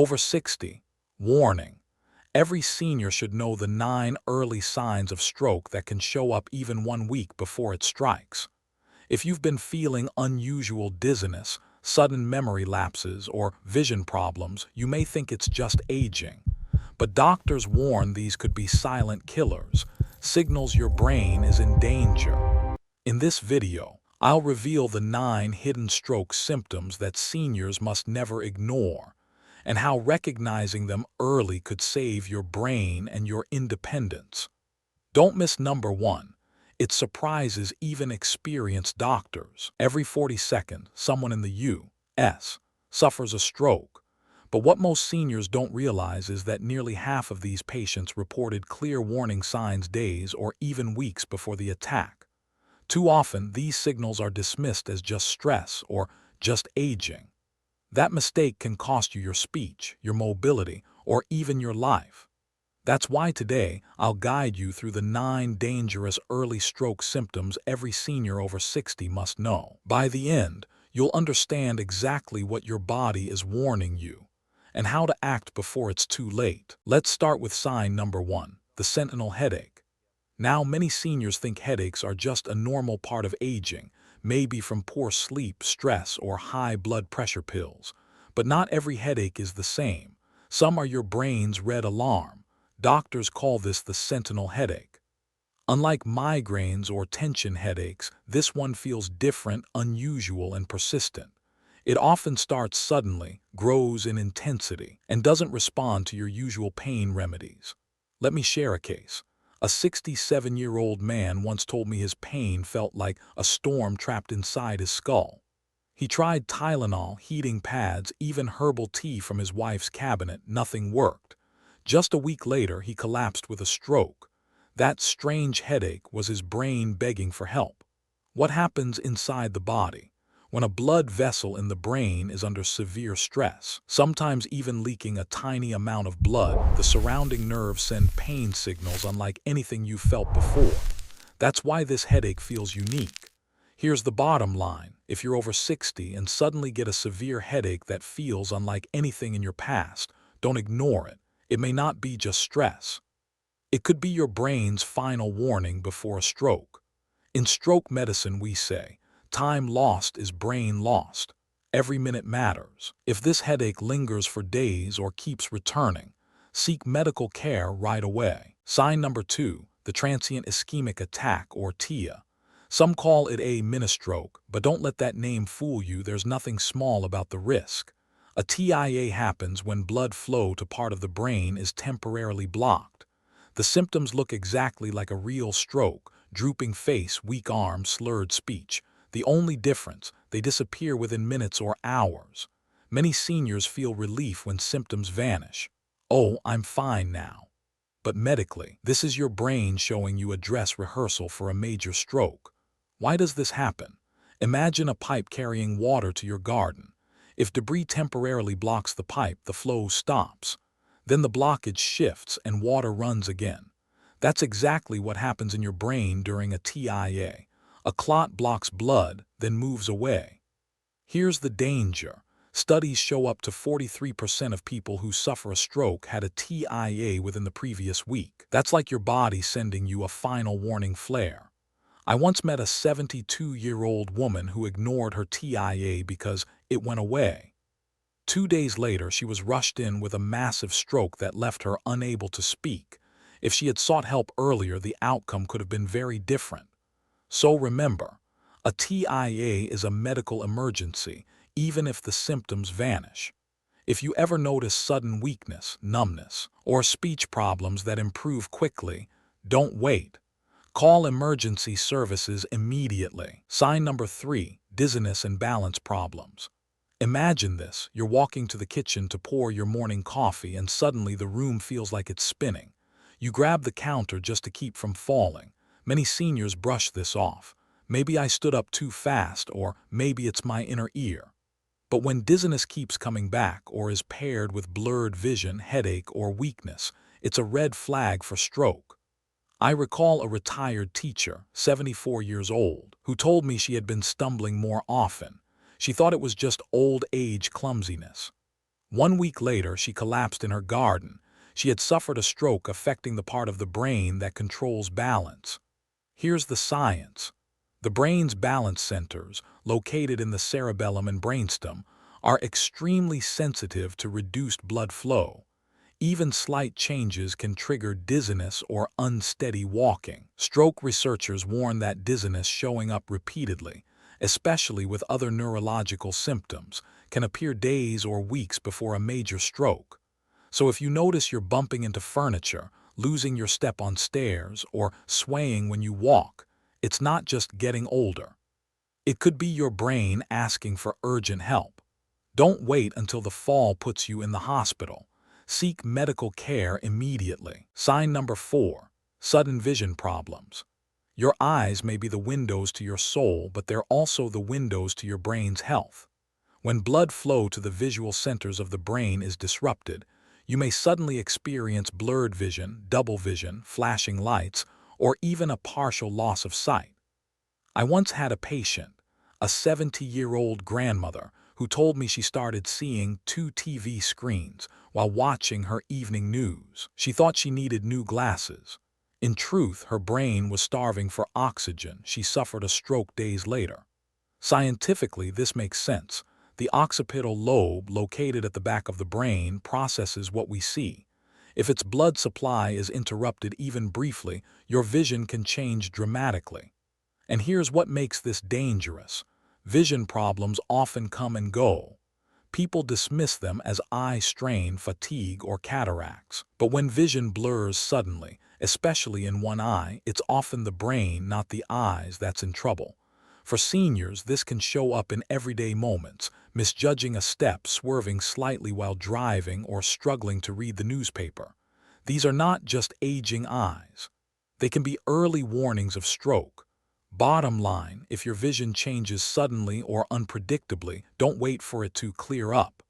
Over 60. Warning. Every senior should know the 9 early signs of stroke that can show up even 1 week before it strikes. If you've been feeling unusual dizziness, sudden memory lapses, or vision problems, you may think it's just aging. But doctors warn these could be silent killers, signals your brain is in danger. In this video, I'll reveal the 9 hidden stroke symptoms that seniors must never ignore, and how recognizing them early could save your brain and your independence. Don't miss number 1. It surprises even experienced doctors. Every 42nd, someone in the U.S. suffers a stroke. But what most seniors don't realize is that nearly half of these patients reported clear warning signs days or even weeks before the attack. Too often, these signals are dismissed as just stress or just aging. That mistake can cost you your speech, your mobility, or even your life. That's why today, I'll guide you through the 9 dangerous early stroke symptoms every senior over 60 must know. By the end, you'll understand exactly what your body is warning you and how to act before it's too late. Let's start with sign number 1, the sentinel headache. Now, many seniors think headaches are just a normal part of aging, maybe from poor sleep, stress, or high blood pressure pills. But not every headache is the same. Some are your brain's red alarm. Doctors call this the sentinel headache. Unlike migraines or tension headaches, this one feels different, unusual, and persistent. It often starts suddenly, grows in intensity, and doesn't respond to your usual pain remedies. Let me share a case. A 67-year-old man once told me his pain felt like a storm trapped inside his skull. He tried Tylenol, heating pads, even herbal tea from his wife's cabinet. Nothing worked. Just a week later, he collapsed with a stroke. That strange headache was his brain begging for help. What happens inside the body? When a blood vessel in the brain is under severe stress, sometimes even leaking a tiny amount of blood, the surrounding nerves send pain signals unlike anything you've felt before. That's why this headache feels unique. Here's the bottom line. If you're over 60 and suddenly get a severe headache that feels unlike anything in your past, don't ignore it. It may not be just stress. It could be your brain's final warning before a stroke. In stroke medicine, we say, time lost is brain lost. Every minute matters. If this headache lingers for days or keeps returning, seek medical care right away. Sign number 2, the transient ischemic attack, or TIA. Some call it a mini-stroke, but don't let that name fool you. There's nothing small about the risk. A TIA happens when blood flow to part of the brain is temporarily blocked. The symptoms look exactly like a real stroke: drooping face, weak arms, slurred speech. The only difference, they disappear within minutes or hours. Many seniors feel relief when symptoms vanish. Oh, I'm fine now. But medically, this is your brain showing you a dress rehearsal for a major stroke. Why does this happen? Imagine a pipe carrying water to your garden. If debris temporarily blocks the pipe, the flow stops. Then the blockage shifts and water runs again. That's exactly what happens in your brain during a TIA. A clot blocks blood, then moves away. Here's the danger. Studies show up to 43% of people who suffer a stroke had a TIA within the previous week. That's like your body sending you a final warning flare. I once met a 72-year-old woman who ignored her TIA because it went away. 2 days later, she was rushed in with a massive stroke that left her unable to speak. If she had sought help earlier, the outcome could have been very different. So remember, a TIA is a medical emergency, even if the symptoms vanish. If you ever notice sudden weakness, numbness, or speech problems that improve quickly, don't wait. Call emergency services immediately. Sign number 3, dizziness and balance problems. Imagine this: you're walking to the kitchen to pour your morning coffee and suddenly the room feels like it's spinning. You grab the counter just to keep from falling. Many seniors brush this off. Maybe I stood up too fast, or maybe it's my inner ear. But when dizziness keeps coming back or is paired with blurred vision, headache, or weakness, it's a red flag for stroke. I recall a retired teacher, 74 years old, who told me she had been stumbling more often. She thought it was just old age clumsiness. 1 week later, she collapsed in her garden. She had suffered a stroke affecting the part of the brain that controls balance. Here's the science. The brain's balance centers, located in the cerebellum and brainstem, are extremely sensitive to reduced blood flow. Even slight changes can trigger dizziness or unsteady walking. Stroke researchers warn that dizziness showing up repeatedly, especially with other neurological symptoms, can appear days or weeks before a major stroke. So if you notice you're bumping into furniture, losing your step on stairs, or swaying when you walk, it's not just getting older. It could be your brain asking for urgent help. Don't wait until the fall puts you in the hospital. Seek medical care immediately. Sign number 4. Sudden vision problems. Your eyes may be the windows to your soul, but they're also the windows to your brain's health. When blood flow to the visual centers of the brain is disrupted, you may suddenly experience blurred vision, double vision, flashing lights, or even a partial loss of sight. I once had a patient, a 70-year-old grandmother, who told me she started seeing 2 TV screens while watching her evening news. She thought she needed new glasses. In truth, her brain was starving for oxygen. She suffered a stroke days later. Scientifically, this makes sense. The occipital lobe, located at the back of the brain, processes what we see. If its blood supply is interrupted even briefly, your vision can change dramatically. And here's what makes this dangerous. Vision problems often come and go. People dismiss them as eye strain, fatigue, or cataracts. But when vision blurs suddenly, especially in one eye, it's often the brain, not the eyes, that's in trouble. For seniors, this can show up in everyday moments, misjudging a step, swerving slightly while driving, or struggling to read the newspaper. These are not just aging eyes. They can be early warnings of stroke. Bottom line, if your vision changes suddenly or unpredictably, don't wait for it to clear up.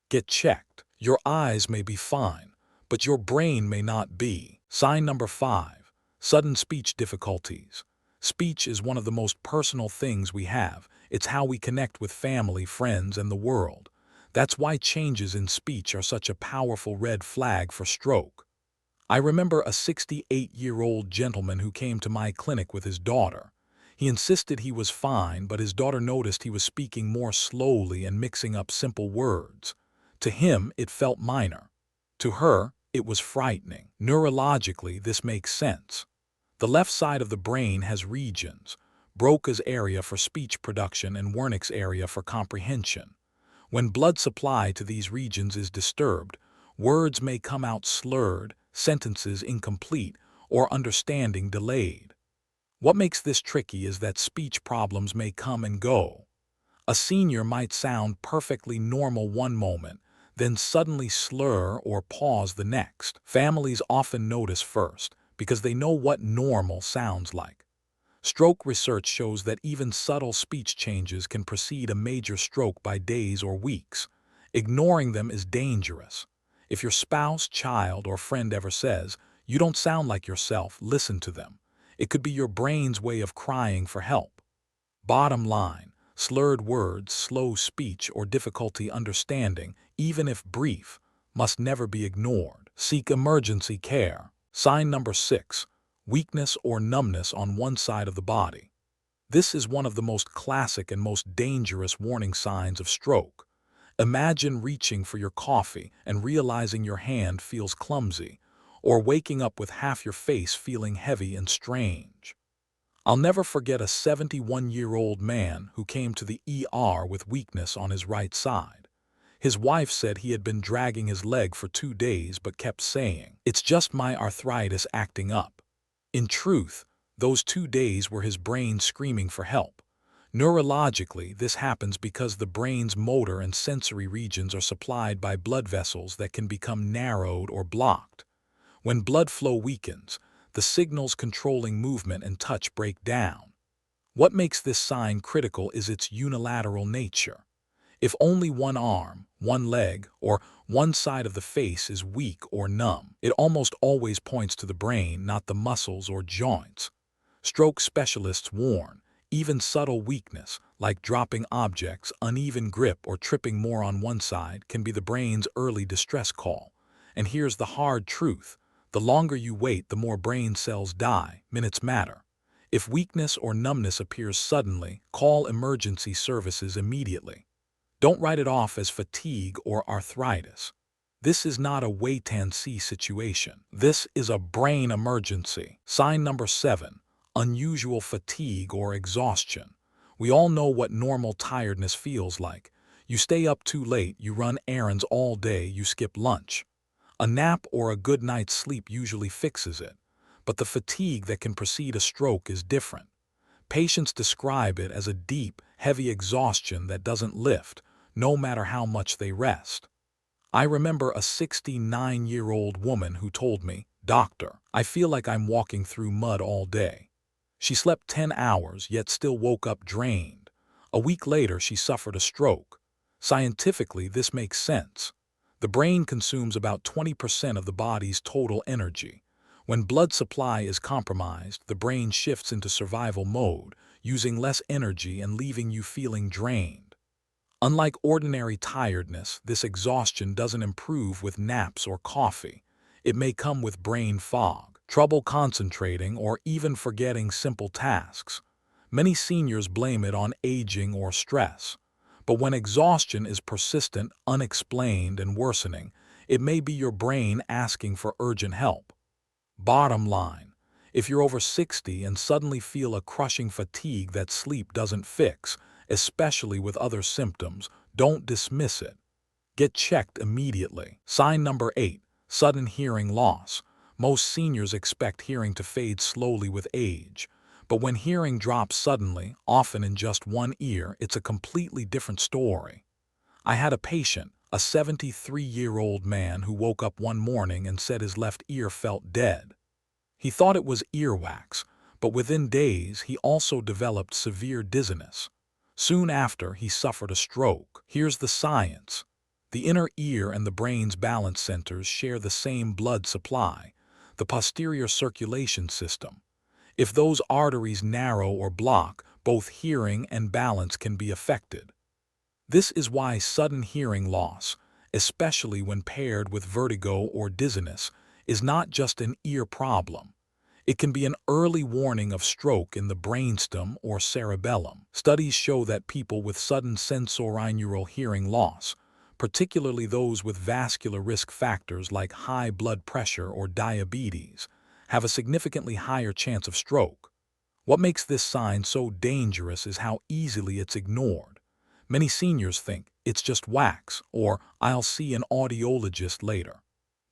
Get checked. Your eyes may be fine, but your brain may not be. Sign number 5. Sudden speech difficulties. Speech is one of the most personal things we have. It's how we connect with family, friends, and the world. That's why changes in speech are such a powerful red flag for stroke. I remember a 68-year-old gentleman who came to my clinic with his daughter. He insisted he was fine, but his daughter noticed he was speaking more slowly and mixing up simple words. To him, it felt minor. To her, it was frightening. Neurologically, this makes sense. The left side of the brain has regions, Broca's area for speech production and Wernicke's area for comprehension. When blood supply to these regions is disturbed, words may come out slurred, sentences incomplete, or understanding delayed. What makes this tricky is that speech problems may come and go. A senior might sound perfectly normal one moment, then suddenly slur or pause the next. Families often notice first, because they know what normal sounds like. Stroke research shows that even subtle speech changes can precede a major stroke by days or weeks. Ignoring them is dangerous. If your spouse, child, or friend ever says, "You don't sound like yourself," listen to them. It could be your brain's way of crying for help. Bottom line, slurred words, slow speech, or difficulty understanding, even if brief, must never be ignored. Seek emergency care. Sign number 6. Weakness or numbness on one side of the body. This is one of the most classic and most dangerous warning signs of stroke. Imagine reaching for your coffee and realizing your hand feels clumsy, or waking up with half your face feeling heavy and strange. I'll never forget a 71-year-old man who came to the ER with weakness on his right side. His wife said he had been dragging his leg for 2 days but kept saying, "It's just my arthritis acting up." In truth, those 2 days were his brain screaming for help. Neurologically, this happens because the brain's motor and sensory regions are supplied by blood vessels that can become narrowed or blocked. When blood flow weakens, the signals controlling movement and touch break down. What makes this sign critical is its unilateral nature. If only one arm, one leg, or one side of the face is weak or numb, it almost always points to the brain, not the muscles or joints. Stroke specialists warn, Even subtle weakness, like dropping objects, uneven grip, or tripping more on one side, can be the brain's early distress call. And here's the hard truth. The longer you wait, the more brain cells die. Minutes matter. If weakness or numbness appears suddenly, call emergency services immediately. Don't write it off as fatigue or arthritis. This is not a wait-and-see situation. This is a brain emergency. Sign number 7, unusual fatigue or exhaustion. We all know what normal tiredness feels like. You stay up too late, you run errands all day, you skip lunch. A nap or a good night's sleep usually fixes it. But the fatigue that can precede a stroke is different. Patients describe it as a deep, heavy exhaustion that doesn't lift, no matter how much they rest. I remember a 69-year-old woman who told me, "Doctor, I feel like I'm walking through mud all day." She slept 10 hours, yet still woke up drained. A week later, she suffered a stroke. Scientifically, this makes sense. The brain consumes about 20% of the body's total energy. When blood supply is compromised, the brain shifts into survival mode, using less energy and leaving you feeling drained. Unlike ordinary tiredness, this exhaustion doesn't improve with naps or coffee. It may come with brain fog, trouble concentrating, or even forgetting simple tasks. Many seniors blame it on aging or stress. But when exhaustion is persistent, unexplained, and worsening, it may be your brain asking for urgent help. Bottom line, if you're over 60 and suddenly feel a crushing fatigue that sleep doesn't fix, especially with other symptoms, don't dismiss it. Get checked immediately. Sign number 8, sudden hearing loss. Most seniors expect hearing to fade slowly with age. But when hearing drops suddenly, often in just one ear, it's a completely different story. I had a patient, a 73-year-old man who woke up one morning and said his left ear felt dead. He thought it was earwax, but within days he also developed severe dizziness. Soon after, he suffered a stroke. Here's the science. The inner ear and the brain's balance centers share the same blood supply, the posterior circulation system. If those arteries narrow or block, both hearing and balance can be affected. This is why sudden hearing loss, especially when paired with vertigo or dizziness, is not just an ear problem. It can be an early warning of stroke in the brainstem or cerebellum. Studies show that people with sudden sensorineural hearing loss, particularly those with vascular risk factors like high blood pressure or diabetes, have a significantly higher chance of stroke. What makes this sign so dangerous is how easily it's ignored. Many seniors think it's just wax or I'll see an audiologist later.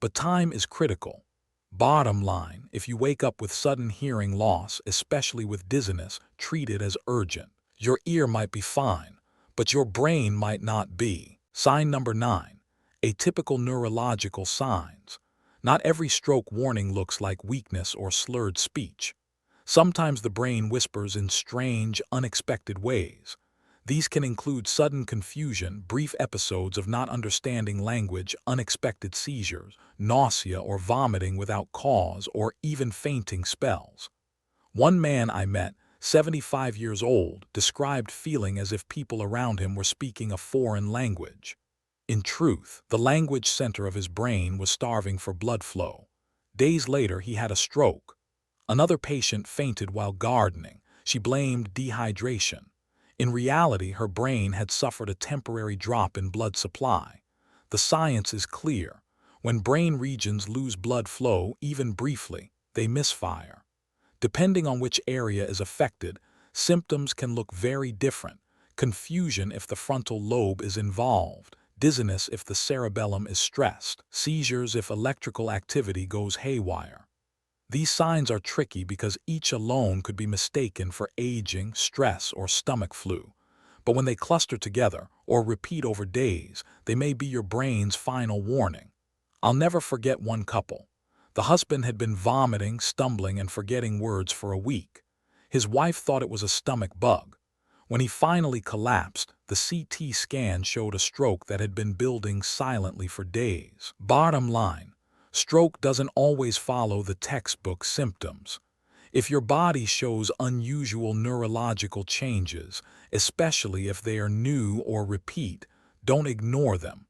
But time is critical. Bottom line, if you wake up with sudden hearing loss, especially with dizziness, treat it as urgent. Your ear might be fine, but your brain might not be. Sign number 9, atypical neurological signs. Not every stroke warning looks like weakness or slurred speech. Sometimes the brain whispers in strange, unexpected ways. These can include sudden confusion, brief episodes of not understanding language, unexpected seizures, nausea or vomiting without cause, or even fainting spells. One man I met, 75 years old, described feeling as if people around him were speaking a foreign language. In truth, the language center of his brain was starving for blood flow. Days later, he had a stroke. Another patient fainted while gardening. She blamed dehydration. In reality, her brain had suffered a temporary drop in blood supply. The science is clear. When brain regions lose blood flow, even briefly, they misfire. Depending on which area is affected, symptoms can look very different. Confusion if the frontal lobe is involved, dizziness if the cerebellum is stressed, seizures if electrical activity goes haywire. These signs are tricky because each alone could be mistaken for aging, stress, or stomach flu. But when they cluster together or repeat over days, they may be your brain's final warning. I'll never forget one couple. The husband had been vomiting, stumbling, and forgetting words for a week. His wife thought it was a stomach bug. When he finally collapsed, the CT scan showed a stroke that had been building silently for days. Bottom line, stroke doesn't always follow the textbook symptoms. If your body shows unusual neurological changes, especially if they are new or repeat, don't ignore them.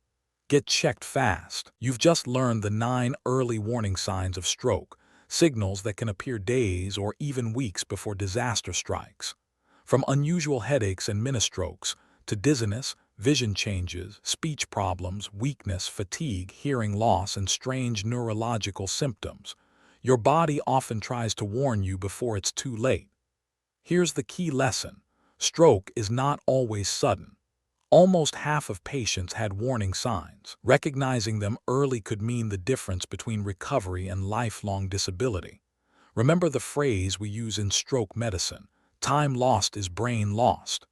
Get checked fast. You've just learned the 9 early warning signs of stroke, signals that can appear days or even weeks before disaster strikes. From unusual headaches and mini-strokes to dizziness, vision changes, speech problems, weakness, fatigue, hearing loss, and strange neurological symptoms, your body often tries to warn you before it's too late. Here's the key lesson. Stroke is not always sudden. Almost half of patients had warning signs. Recognizing them early could mean the difference between recovery and lifelong disability. Remember the phrase we use in stroke medicine: time lost is brain lost.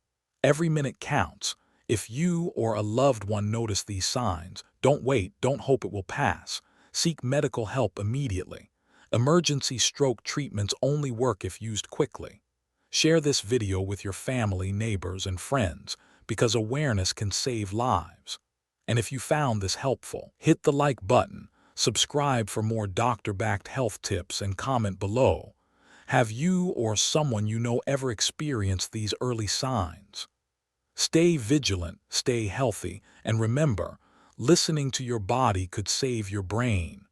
Every minute counts. If you or a loved one notice these signs, don't wait, don't hope it will pass. Seek medical help immediately. Emergency stroke treatments only work if used quickly. Share this video with your family, neighbors, and friends, because awareness can save lives. And if you found this helpful, hit the like button, subscribe for more doctor-backed health tips, and comment below. Have you or someone you know ever experienced these early signs? Stay vigilant, stay healthy, and remember, listening to your body could save your brain.